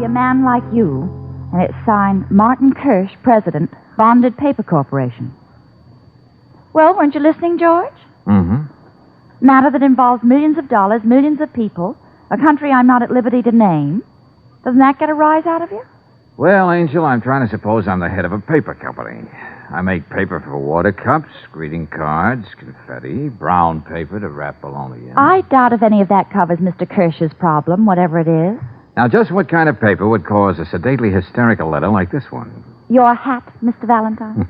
A man like you, and it's signed Martin Kirsch, President, Bonded Paper Corporation. Well, weren't you listening, George? Mm-hmm. Matter that involves millions of dollars, millions of people, a country I'm not at liberty to name. Doesn't that get a rise out of you? Well, Angel, I'm trying to suppose I'm the head of a paper company. I make paper for water cups, greeting cards, confetti, brown paper to wrap bologna in. I doubt if any of that covers Mr. Kirsch's problem, whatever it is. Now, just what kind of paper would cause a sedately hysterical letter like this one? Your hat, Mr. Valentine?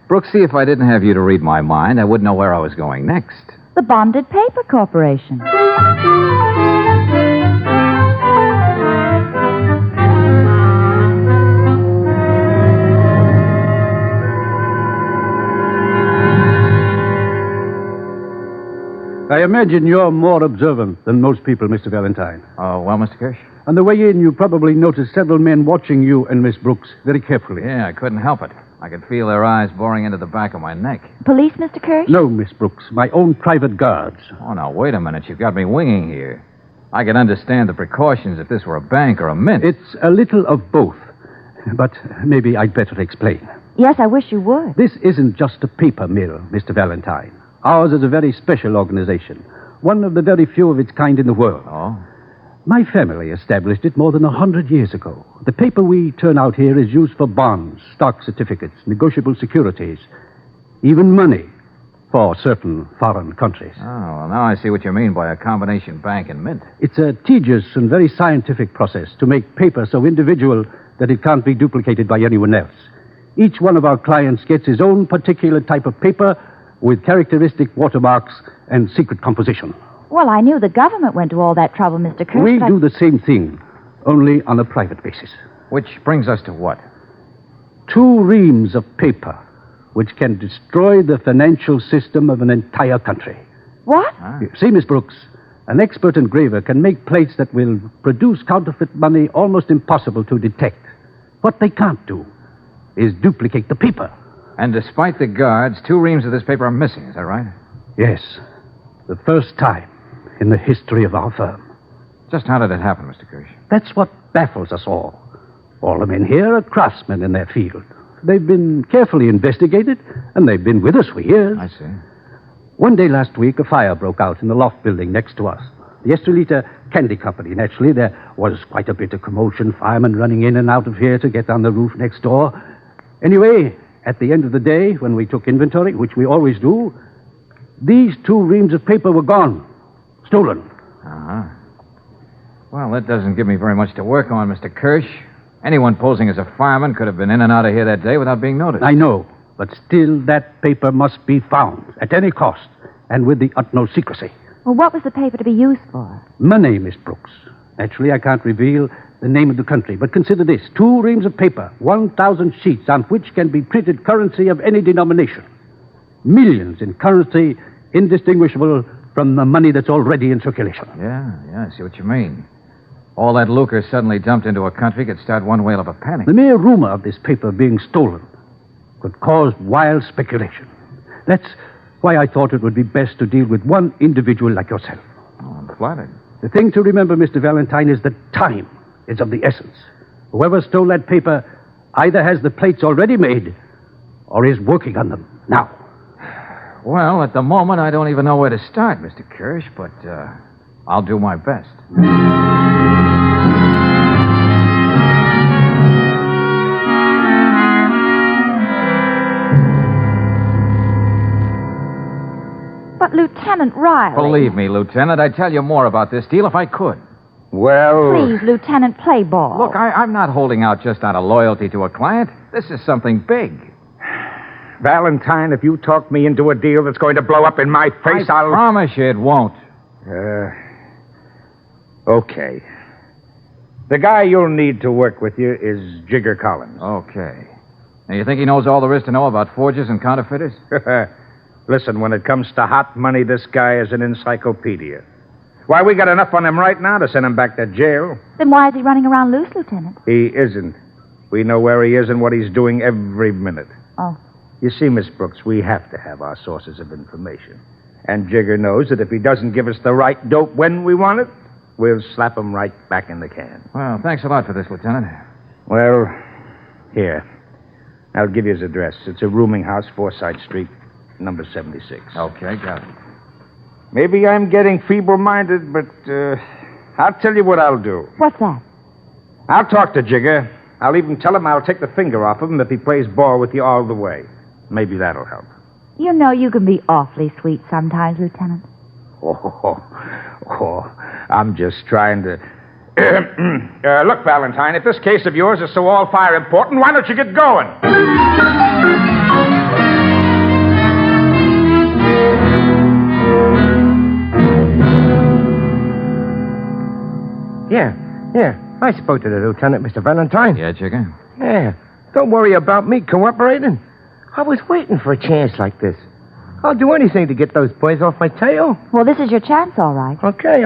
Brooksy, if I didn't have you to read my mind, I wouldn't know where I was going next. The Bonded Paper Corporation. I imagine you're more observant than most people, Mr. Valentine. Oh, well, Mr. Kirsch? On the way in, you probably noticed several men watching you and Miss Brooks very carefully. Yeah, I couldn't help it. I could feel their eyes boring into the back of my neck. Police, Mr. Kirsch? No, Miss Brooks. My own private guards. Oh, now, wait a minute. You've got me winging here. I could understand the precautions if this were a bank or a mint. It's a little of both. But maybe I'd better explain. Yes, I wish you would. This isn't just a paper mill, Mr. Valentine. Ours is a very special organization. One of the very few of its kind in the world. Oh? My family established it more than 100 years ago. The paper we turn out here is used for bonds, stock certificates, negotiable securities, even money for certain foreign countries. Oh, well, now I see what you mean by a combination bank and mint. It's a tedious and very scientific process to make paper so individual that it can't be duplicated by anyone else. Each one of our clients gets his own particular type of paper with characteristic watermarks and secret composition. Well, I knew the government went to all that trouble, Mr. Kirsch. We do the same thing, only on a private basis. Which brings us to what? 2 reams of paper, which can destroy the financial system of an entire country. What? See, Miss Brooks, an expert engraver can make plates that will produce counterfeit money almost impossible to detect. What they can't do is duplicate the paper. And despite the guards, 2 reams of this paper are missing, is that right? Yes. The first time in the history of our firm. Just how did it happen, Mr. Kirsch? That's what baffles us all. All the men here are craftsmen in their field. They've been carefully investigated, and they've been with us for years. I see. One day last week, a fire broke out in the loft building next to us. The Estrelita Candy Company. Naturally, there was quite a bit of commotion, firemen running in and out of here to get on the roof next door. Anyway, at the end of the day, when we took inventory, which we always do, these 2 reams of paper were gone. Stolen. Uh-huh. Well, that doesn't give me very much to work on, Mr. Kirsch. Anyone posing as a fireman could have been in and out of here that day without being noticed. I know, but still that paper must be found at any cost and with the utmost secrecy. Well, what was the paper to be used for? Money, Miss Brooks. Naturally, I can't reveal the name of the country, but consider this. 2 reams of paper, 1,000 sheets on which can be printed currency of any denomination. Millions in currency indistinguishable from the money that's already in circulation. Yeah, I see what you mean. All that lucre suddenly dumped into a country could start one whale of a panic. The mere rumor of this paper being stolen could cause wild speculation. That's why I thought it would be best to deal with one individual like yourself. Oh, I'm flattered. The thing to remember, Mr. Valentine, is that time is of the essence. Whoever stole that paper either has the plates already made or is working on them now. Well, at the moment, I don't even know where to start, Mr. Kirsch, but I'll do my best. But Lieutenant Riley... Believe me, Lieutenant, I'd tell you more about this deal if I could. Well... Please, Lieutenant, play ball. Look, I'm not holding out just out of loyalty to a client. This is something big. Valentine, if you talk me into a deal that's going to blow up in my face, I promise you it won't. Okay. The guy you'll need to work with you is Jigger Collins. Okay. Now, you think he knows all there is to know about forgers and counterfeiters? Listen, when it comes to hot money, this guy is an encyclopedia. Why, we got enough on him right now to send him back to jail. Then why is he running around loose, Lieutenant? He isn't. We know where he is and what he's doing every minute. Oh. You see, Miss Brooks, we have to have our sources of information. And Jigger knows that if he doesn't give us the right dope when we want it, we'll slap him right back in the can. Well, thanks a lot for this, Lieutenant. Well, here. I'll give you his address. It's a rooming house, Forsyth Street, number 76. Okay, got it. Maybe I'm getting feeble-minded, but I'll tell you what I'll do. What's that? I'll talk to Jigger. I'll even tell him I'll take the finger off of him if he plays ball with you all the way. Maybe that'll help. You know you can be awfully sweet sometimes, Lieutenant. I'm just trying to... look, Valentine, if this case of yours is so all-fire important, why don't you get going? Yeah. I spoke to the lieutenant, Mr. Valentine. Yeah, Jigger? Yeah. Don't worry about me cooperating. I was waiting for a chance like this. I'll do anything to get those boys off my tail. Well, this is your chance, all right. Okay.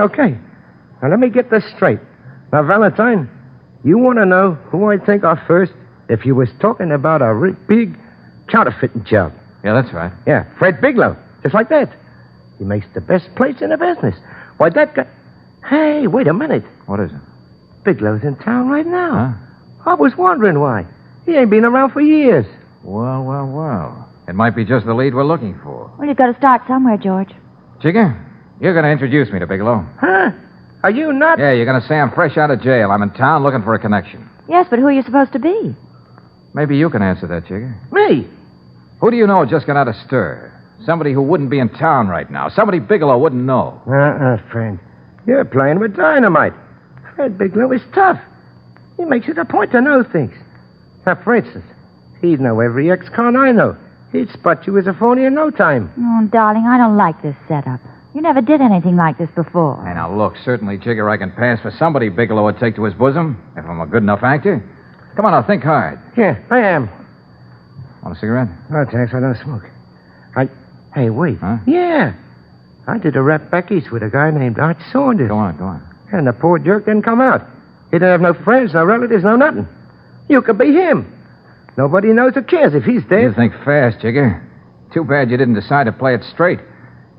Now, let me get this straight. Now, Valentine, you want to know who I'd think of first if you was talking about a big counterfeiting job. Yeah, that's right. Yeah, Fred Bigelow. Just like that. He makes the best plates in the business. Why, that guy... Hey, wait a minute. What is it? Bigelow's in town right now. Huh? I was wondering why. He ain't been around for years. Well. It might be just the lead we're looking for. Well, you've got to start somewhere, George. Jigger, you're going to introduce me to Bigelow. Huh? Are you not? Yeah, you're going to say I'm fresh out of jail. I'm in town looking for a connection. Yes, but who are you supposed to be? Maybe you can answer that, Jigger. Me? Who do you know just got out of stir? Somebody who wouldn't be in town right now. Somebody Bigelow wouldn't know. Friend. You're playing with dynamite. Fred Bigelow is tough. He makes it a point to know things. Now, for instance, he'd know every ex-con I know. He'd spot you as a phony in no time. Oh, darling, I don't like this setup. You never did anything like this before. Hey, now, look, certainly, Jigger, I can pass for somebody Bigelow would take to his bosom if I'm a good enough actor. Come on, now, think hard. Yeah, I am. Want a cigarette? No, thanks, I don't smoke. Hey, wait. Huh? Yeah. I did a rap back east with a guy named Art Saunders. Go on. And the poor jerk didn't come out. He didn't have no friends, no relatives, no nothing. You could be him. Nobody knows or cares if he's dead. You think fast, Jigger. Too bad you didn't decide to play it straight.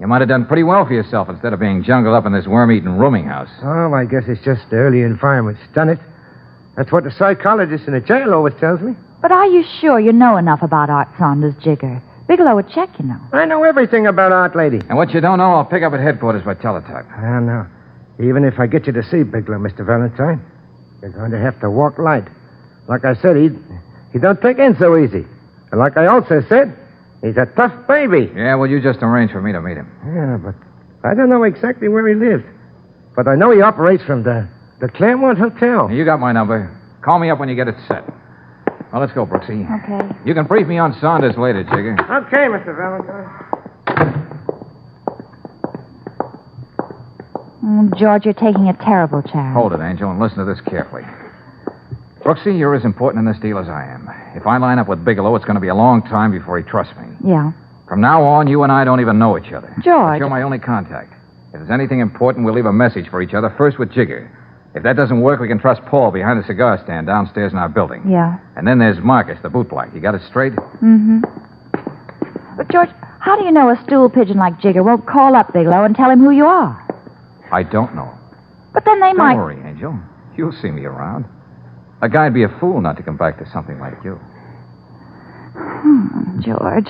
You might have done pretty well for yourself instead of being jungled up in this worm-eating rooming house. Oh, I guess it's just the early environment's done it. That's what the psychologist in the jail always tells me. But are you sure you know enough about Art Saunders, Jigger? Bigelow would check, you know. I know everything about Art, lady. And what you don't know, I'll pick up at headquarters by teletype. I know. Even if I get you to see Bigelow, Mr. Valentine, you're going to have to walk light. Like I said, he don't take in so easy. And like I also said, he's a tough baby. Yeah, well, you just arrange for me to meet him. Yeah, but I don't know exactly where he lives. But I know he operates from the Claremont Hotel. You got my number. Call me up when you get it set. Well, let's go, Brooksy. Okay. You can brief me on Saunders later, Jigger. Okay, Mr. Valentine. George, you're taking a terrible chance. Hold it, Angel, and listen to this carefully. Brooksy, you're as important in this deal as I am. If I line up with Bigelow, it's going to be a long time before he trusts me. Yeah. From now on, you and I don't even know each other. George. But you're my only contact. If there's anything important, we'll leave a message for each other, first with Jigger. If that doesn't work, we can trust Paul behind the cigar stand downstairs in our building. Yeah. And then there's Marcus, the bootblack. You got it straight? Mm-hmm. But, George, how do you know a stool pigeon like Jigger won't call up Bigelow and tell him who you are? I don't know. But then they might... Don't worry, Angel. You'll see me around. A guy'd be a fool not to come back to something like you. George.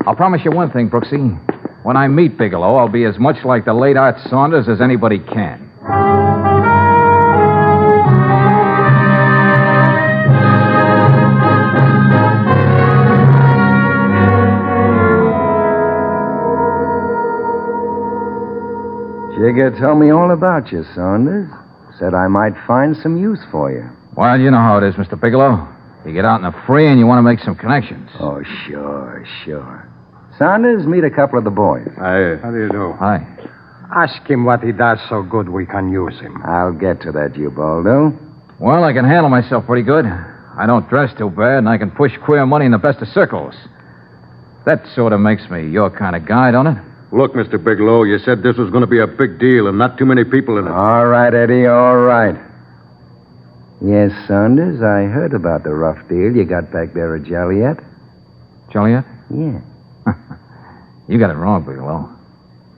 I'll promise you one thing, Brooksy. When I meet Bigelow, I'll be as much like the late Art Saunders as anybody can. Jigger told me all about you, Saunders. Said I might find some use for you. Well, you know how it is, Mr. Bigelow. You get out in the free and you want to make some connections. Oh, sure. Saunders, meet a couple of the boys. How do you do? Hi. Ask him what he does so good we can use him. I'll get to that, Ubaldo. Well, I can handle myself pretty good. I don't dress too bad, and I can push queer money in the best of circles. That sort of makes me your kind of guy, don't it? Look, Mr. Bigelow, you said this was going to be a big deal and not too many people in it. All right, Eddie, all right. Yes, Saunders, I heard about the rough deal you got back there at Joliet. Joliet? Yeah. You got it wrong, Bigelow.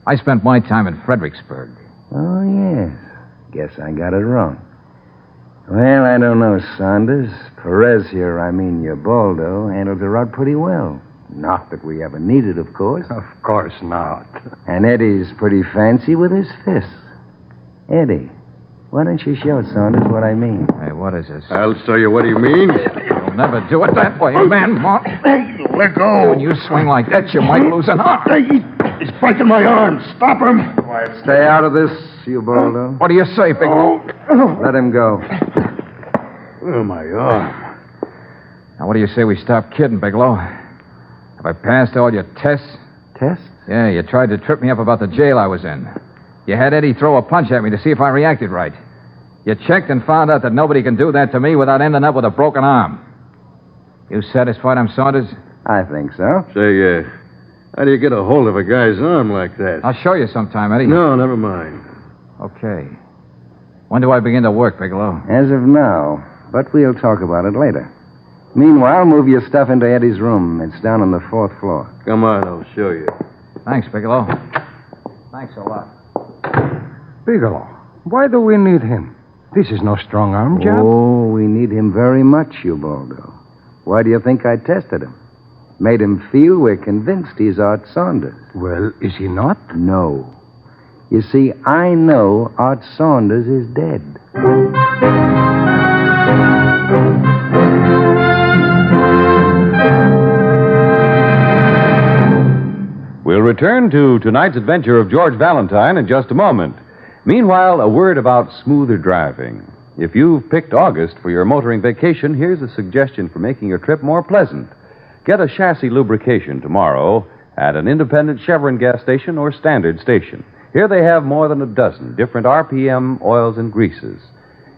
I spent my time in Fredericksburg. Oh, yes. Guess I got it wrong. Well, I don't know, Saunders. Perez here, I mean your Baldo, handles the rod pretty well. Not that we ever needed, of course. Of course not. And Eddie's pretty fancy with his fists. Eddie, why don't you show Saunders what I mean? Hey, what is this? I'll show you what he means. You'll never do it that way, man. Hey, let go. When you swing like that, you might lose an arm. He's breaking my arm. Stop him. Stay out of this, you Baldo. What do you say, Bigelow? Let him go. Oh, my arm. Now, what do you say we stop kidding, Bigelow? Have I passed all your tests? Tests? Yeah, you tried to trip me up about the jail I was in. You had Eddie throw a punch at me to see if I reacted right. You checked and found out that nobody can do that to me without ending up with a broken arm. You satisfied, I'm Saunders? I think so. Say, how do you get a hold of a guy's arm like that? I'll show you sometime, Eddie. No, never mind. Okay. When do I begin to work, Bigelow? As of now, but we'll talk about it later. Meanwhile, move your stuff into Eddie's room. It's down on the 4th floor. Come on, I'll show you. Thanks, Bigelow. Thanks a lot. Bigelow, why do we need him? This is no strong arm job. Oh, we need him very much, Ubaldo. Why do you think I tested him? Made him feel we're convinced he's Art Saunders. Well, is he not? No. You see, I know Art Saunders is dead. We'll return to tonight's adventure of George Valentine in just a moment. Meanwhile, a word about smoother driving. If you've picked August for your motoring vacation, here's a suggestion for making your trip more pleasant. Get a chassis lubrication tomorrow at an independent Chevron gas station or standard station. Here they have more than a dozen different RPM oils and greases.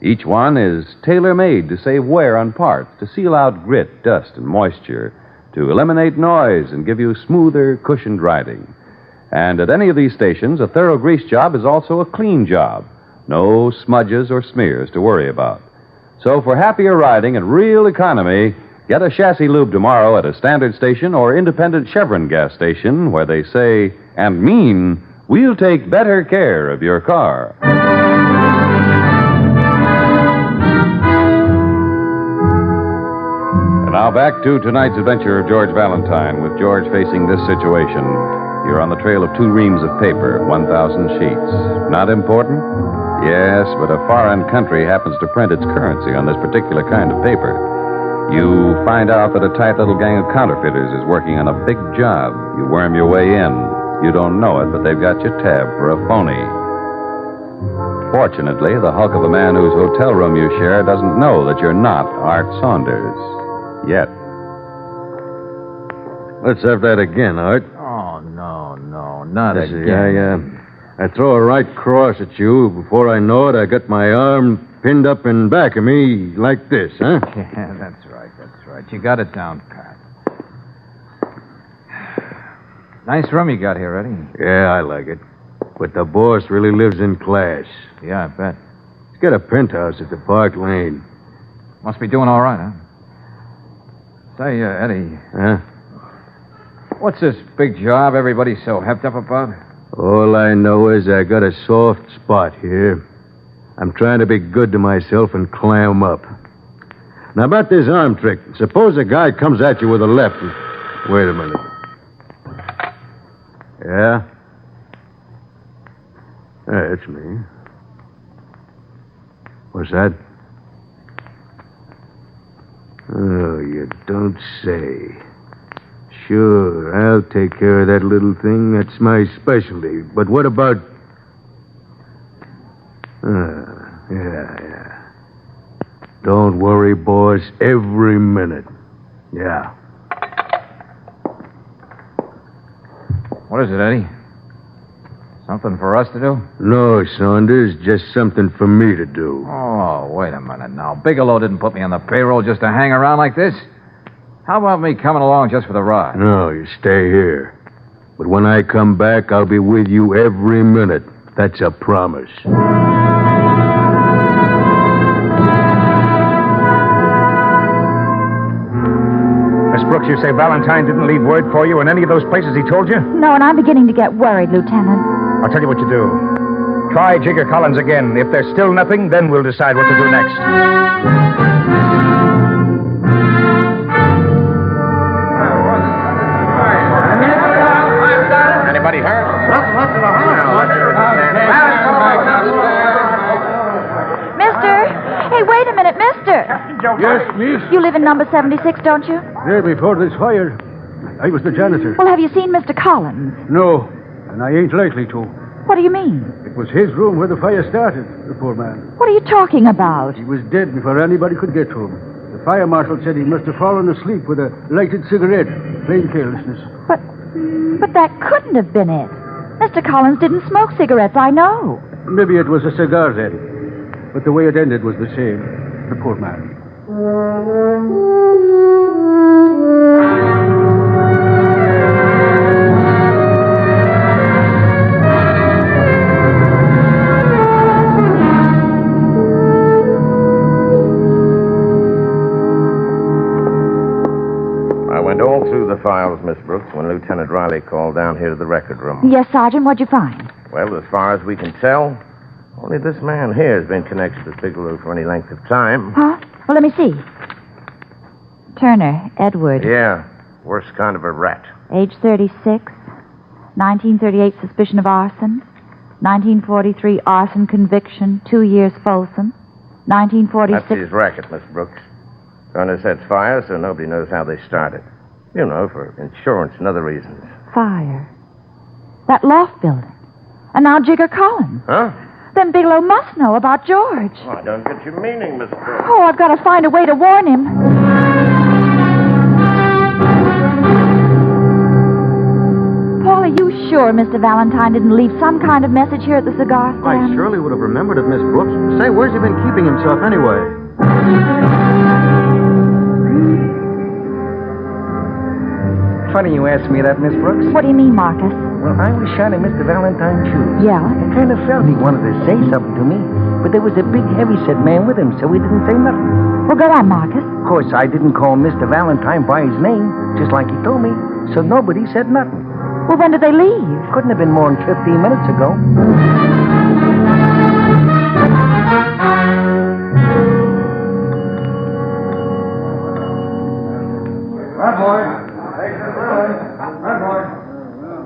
Each one is tailor-made to save wear on parts, to seal out grit, dust, and moisture, to eliminate noise and give you smoother, cushioned riding. And at any of these stations, a thorough grease job is also a clean job. No smudges or smears to worry about. So for happier riding and real economy, get a chassis lube tomorrow at a standard station or independent Chevron gas station where they say and mean, we'll take better care of your car. And now back to tonight's adventure of George Valentine, with George facing this situation. You're on the trail of 2 reams of paper, 1,000 sheets. Not important? Yes, but a foreign country happens to print its currency on this particular kind of paper. You find out that a tight little gang of counterfeiters is working on a big job. You worm your way in. You don't know it, but they've got you tabbed for a phony. Fortunately, the hulk of a man whose hotel room you share doesn't know that you're not Art Saunders. Yet. Let's have that again, Art. Oh, no, not Listen, again. I throw a right cross at you. Before I know it, I got my arm pinned up in back of me like this, huh? Yeah, that's right. You got it down, Pat. Nice room you got here, Eddie. Yeah, I like it. But the boss really lives in class. Yeah, I bet. He's got a penthouse at the Park Lane. Must be doing all right, huh? Say, Eddie, Huh? what's this big job everybody's so hepped up about? All I know is I got a soft spot here. I'm trying to be good to myself and clam up. Now, about this arm trick. Suppose a guy comes at you with a left. Wait a minute. Yeah? Yeah, it's me. What's that? Oh, you don't say. Sure, I'll take care of that little thing. That's my specialty. But what about... Yeah. Don't worry, boss. Every minute. Yeah. What is it, Eddie? Something for us to do? No, Saunders, just something for me to do. Oh, wait a minute now. Bigelow didn't put me on the payroll just to hang around like this. How about me coming along just for the ride? No, you stay here. But when I come back, I'll be with you every minute. That's a promise. Miss Brooks, you say Valentine didn't leave word for you in any of those places he told you? No, and I'm beginning to get worried, Lieutenant. I'll tell you what you do. Try Jigger Collins again. If there's still nothing, then we'll decide what to do next. Anybody hurt? Mister! Hey, wait a minute, mister! Yes, miss? You live in number 76, don't you? There before this fire. I was the janitor. Well, have you seen Mr. Collins? No, and I ain't likely to. What do you mean? It was his room where the fire started, the poor man. What are you talking about? He was dead before anybody could get to him. The fire marshal said he must have fallen asleep with a lighted cigarette. Plain carelessness. But that couldn't have been it. Mr. Collins didn't smoke cigarettes, I know. Maybe it was a cigar then. But the way it ended was the same. The poor man. I went all through the files, Miss Brooks, when Lieutenant Riley called down here to the record room. Yes, Sergeant, what'd you find? Well, as far as we can tell, only this man here has been connected with Bigelow for any length of time. Huh? Well, let me see. Turner, Edward. Yeah, worst kind of a rat. Age 36. 1938 suspicion of arson. 1943 arson conviction, 2 years Folsom. 1946... That's his racket, Miss Brooks. Turner sets fire so nobody knows how they started. You know, for insurance and other reasons. Fire. That loft building. And now Jigger Collins. Huh? Then Bigelow must know about George. Oh, I don't get your meaning, Miss Brooks. Oh, I've got to find a way to warn him. Paul, are you sure Mr. Valentine didn't leave some kind of message here at the cigar stand? I surely would have remembered it, Miss Brooks. Say, where's he been keeping himself anyway? Funny you asked me that, Miss Brooks. What do you mean, Marcus? Well, I was shining Mr. Valentine's shoes. Yeah? I kind of felt he wanted to say something to me, but there was a big, heavy-set man with him, so he didn't say nothing. Well, go on, Marcus. Of course, I didn't call Mr. Valentine by his name, just like he told me, so nobody said nothing. Well, when did they leave? Couldn't have been more than 15 minutes ago.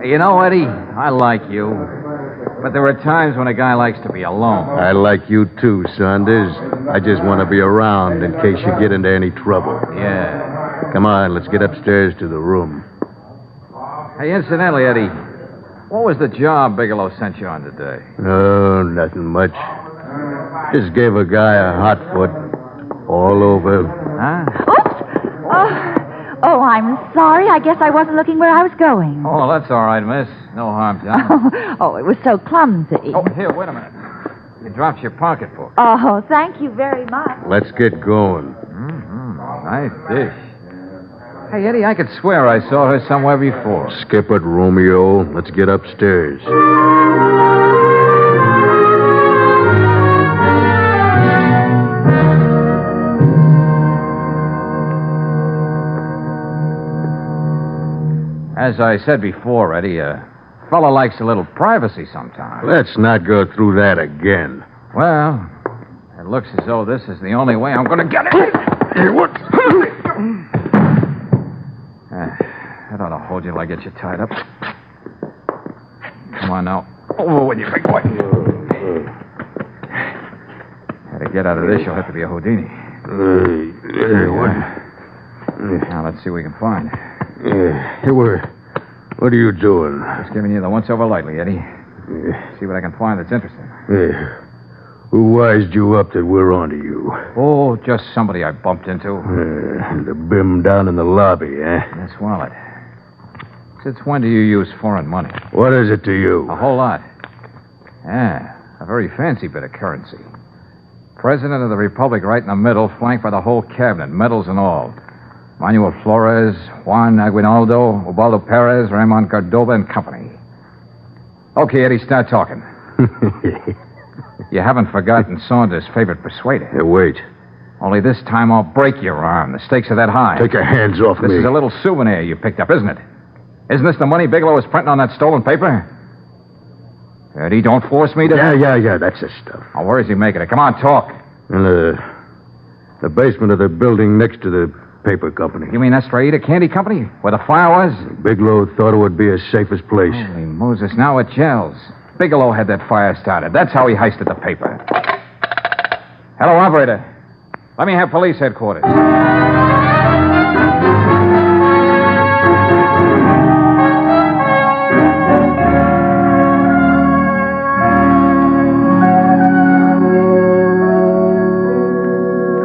You know, Eddie, I like you. But there are times when a guy likes to be alone. I like you too, Saunders. I just want to be around in case you get into any trouble. Yeah. Come on, let's get upstairs to the room. Hey, incidentally, Eddie, what was the job Bigelow sent you on today? Oh, nothing much. Just gave a guy a hot foot all over. Huh? Oops! Oh, I'm sorry. I guess I wasn't looking where I was going. Oh, that's all right, miss. No harm done. Oh, it was so clumsy. Oh, here, wait a minute. You dropped your pocketbook. Oh, thank you very much. Let's get going. Nice dish. Hey, Eddie, I could swear I saw her somewhere before. Skip it, Romeo. Let's get upstairs. As I said before, Eddie, a fella likes a little privacy sometimes. Let's not go through that again. Well, it looks as though this is the only way I'm going to get it. Hey, what? That ought to hold you till I get you tied up. Come on now. Over with you, big boy. To get out of this, you'll have to be a Houdini. Now, let's see what we can find. Hey, what are you doing? Just giving you the once-over lightly, Eddie. See what I can find that's interesting. Who wised you up that we're onto you? Oh, just somebody I bumped into. The bim down in the lobby, eh? Miss Wallet. Since when do you use foreign money? What is it to you? A whole lot. Yeah, a very fancy bit of currency. President of the Republic right in the middle, flanked by the whole cabinet, medals and all. Manuel Flores, Juan Aguinaldo, Ubaldo Perez, Ramon Cordova and company. Okay, Eddie, start talking. You haven't forgotten Saunders' favorite persuader. Hey, wait. Only this time I'll break your arm. The stakes are that high. Take your hands off me. This is a little souvenir you picked up, isn't it? Isn't this the money Bigelow was printing on that stolen paper? Eddie, don't force me to... Yeah, that's the stuff. Oh, where is he making it? Come on, talk. In the basement of the building next to the paper company. You mean Estrella Candy Company? Where the fire was? Bigelow thought it would be his safest place. Holy Moses, now it gels. Bigelow had that fire started. That's how he heisted the paper. Hello, operator. Let me have police headquarters.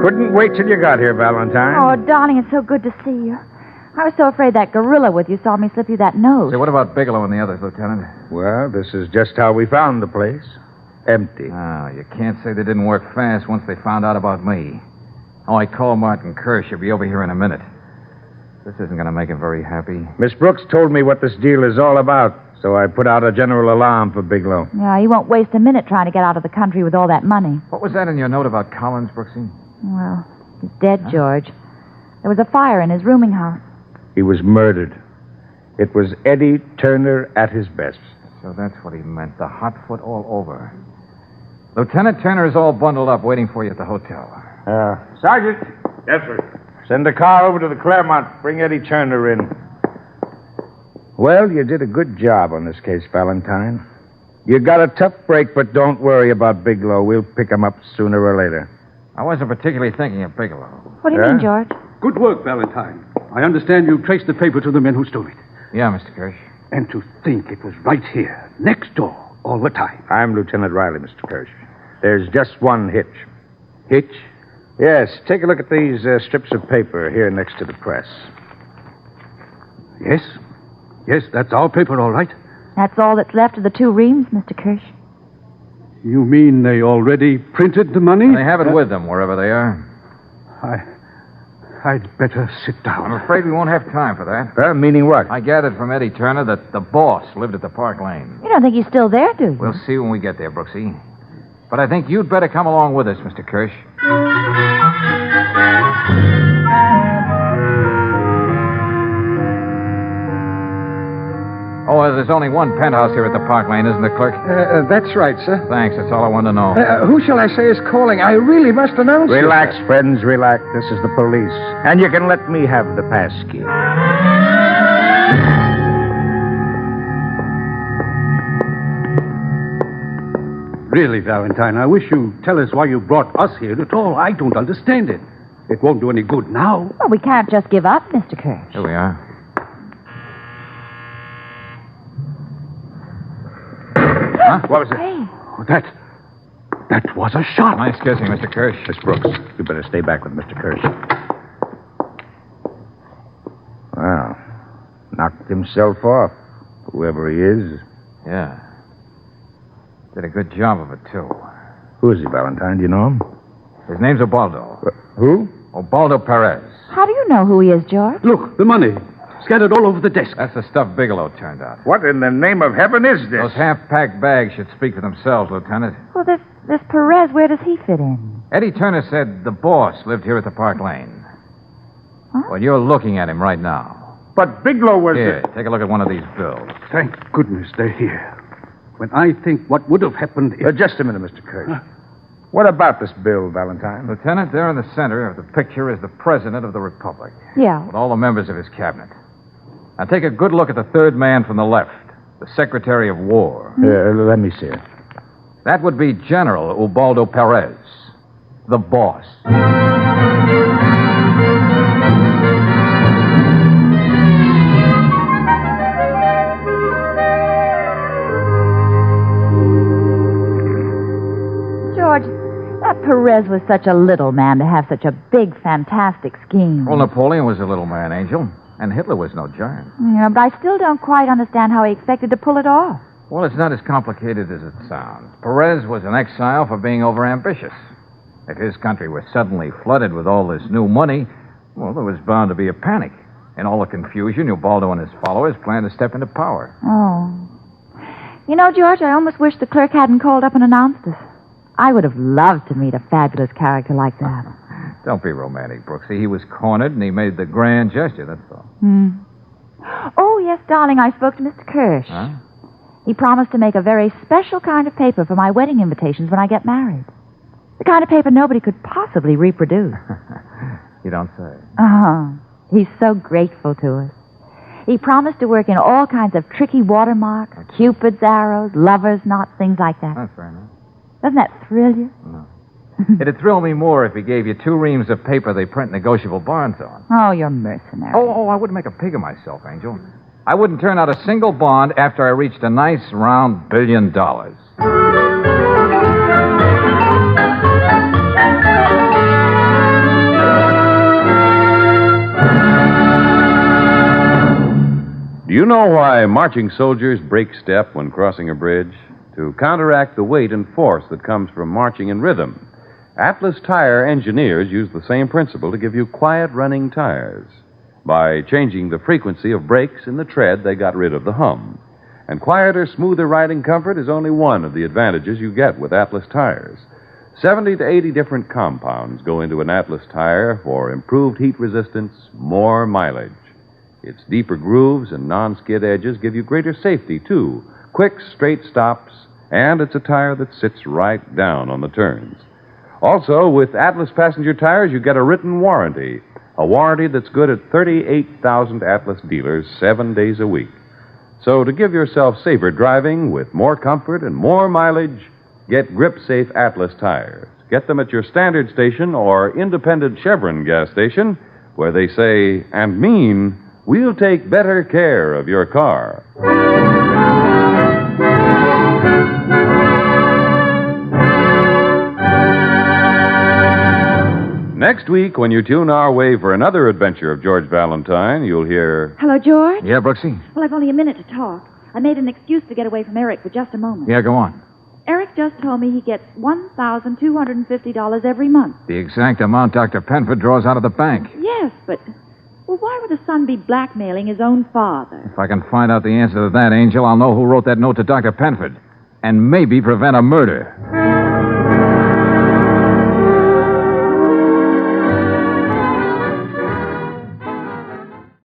Couldn't wait till you got here, Valentine. Oh, darling, it's so good to see you. I was so afraid that gorilla with you saw me slip you that note. Say, what about Bigelow and the others, Lieutenant? Well, this is just how we found the place. Empty. Oh, you can't say they didn't work fast once they found out about me. Oh, I called Martin Kirsch. He'll be over here in a minute. This isn't going to make him very happy. Miss Brooks told me what this deal is all about, so I put out a general alarm for Bigelow. Yeah, he won't waste a minute trying to get out of the country with all that money. What was that in your note about Collins, Brooksy? Well, he's dead, George. There was a fire in his rooming house. He was murdered. It was Eddie Turner at his best. So that's what he meant. The hot foot all over. Lieutenant Turner is all bundled up waiting for you at the hotel. Sergeant. Yes, sir. Send a car over to the Claremont. Bring Eddie Turner in. Well, you did a good job on this case, Valentine. You got a tough break, but don't worry about Bigelow. We'll pick him up sooner or later. I wasn't particularly thinking of Bigelow. What do you mean, George? Good work, Valentine. I understand you traced the paper to the men who stole it. Yeah, Mr. Kirsch. And to think it was right here, next door, all the time. I'm Lieutenant Riley, Mr. Kirsch. There's just one hitch. Hitch? Yes, take a look at these strips of paper here next to the press. Yes, that's our paper, all right. That's all that's left of the 2 reams, Mr. Kirsch. You mean they already printed the money? They have it with them, wherever they are. I'd better sit down. I'm afraid we won't have time for that. Meaning what? I gathered from Eddie Turner that the boss lived at the Park Lane. You don't think he's still there, do you? We'll see when we get there, Brooksy. But I think you'd better come along with us, Mr. Kirsch. Oh, there's only one penthouse here at the Park Lane, isn't there, clerk? That's right, sir. Thanks, that's all I wanted to know. Who shall I say is calling? I really must announce it. Relax, friends, relax. This is the police. And you can let me have the pass key. Really, Valentine, I wish you'd tell us why you brought us here at all. I don't understand it. It won't do any good now. Well, we can't just give up, Mr. Kirsch. Here we are. Huh? What was it? Hey, Oh, that was a shot. Nice guessing, Mr. Kirsch. Miss Brooks, you better stay back with Mr. Kirsch. Wow. Knocked himself off, whoever he is. Yeah. Did a good job of it, too. Who is he, Valentine? Do you know him? His name's Ubaldo. Who? Ubaldo Perez. how do you know who he is, George? Look, the money. Scattered all over the desk. That's the stuff Bigelow turned out. What in the name of heaven is this? Those half-packed bags should speak for themselves, Lieutenant. Well, this Perez, where does he fit in? Eddie Turner said the boss lived here at the Park Lane. Huh? Well, you're looking at him right now. But Bigelow was... Here, take a look at one of these bills. Thank goodness they're here. When I think what would have happened if... just a minute, Mr. Kirsch. What about this bill, Valentine? Lieutenant, there in the center of the picture is the President of the Republic, Yeah. with all the members of his cabinet. Now take a good look at the third man from the left, the Secretary of War. Let me see it. That would be General Ubaldo Perez, the boss. George, that Perez was such a little man to have such a big, fantastic scheme. Well, Napoleon was a little man, Angel, and Hitler was no giant. Yeah, but I still don't quite understand how he expected to pull it off. Well, it's not as complicated as it sounds. Perez was an exile for being overambitious. If his country was suddenly flooded with all this new money, well, there was bound to be a panic. In all the confusion, Ubaldo and his followers planned to step into power. Oh. You know, George, I almost wish the clerk hadn't called up and announced us. I would have loved to meet a fabulous character like that. Don't be romantic, Brooksy. He was cornered, and he made the grand gesture, that's all. Oh, yes, darling, I spoke to Mr. Kirsch. Huh? He promised to make a very special kind of paper for my wedding invitations when I get married. The kind of paper nobody could possibly reproduce. You don't say. He's so grateful to us. He promised to work in all kinds of tricky watermarks, Cupid's arrows, lovers' knots, things like that. That's very nice. Doesn't that thrill you? No. It'd thrill me more if he gave you 2 reams of paper they print negotiable bonds on. Oh, you're mercenary. Oh, I wouldn't make a pig of myself, Angel. I wouldn't turn out a single bond after I reached a nice, round $1 billion. Do you know why marching soldiers break step when crossing a bridge? To counteract the weight and force that comes from marching in rhythm. Atlas Tire engineers use the same principle to give you quiet running tires. By changing the frequency of brakes in the tread, they got rid of the hum. And quieter, smoother riding comfort is only one of the advantages you get with Atlas tires. 70 to 80 different compounds go into an Atlas tire for improved heat resistance, more mileage. Its deeper grooves and non-skid edges give you greater safety, too. Quick, straight stops, and it's a tire that sits right down on the turns. Also, with Atlas passenger tires, you get a written warranty. A warranty that's good at 38,000 Atlas dealers 7 days a week. So to give yourself safer driving with more comfort and more mileage, get grip-safe Atlas tires. Get them at your standard station or independent Chevron gas station, where they say and mean, we'll take better care of your car. Next week, when you tune our way for another adventure of George Valentine, you'll hear... Hello, George? Yeah, Brooksy? Well, I've only a minute to talk. I made an excuse to get away from Eric for just a moment. Yeah, go on. Eric just told me he gets $1,250 every month. The exact amount Dr. Penford draws out of the bank. Yes, but... Well, why would the son be blackmailing his own father? If I can find out the answer to that, Angel, I'll know who wrote that note to Dr. Penford. And maybe prevent a murder.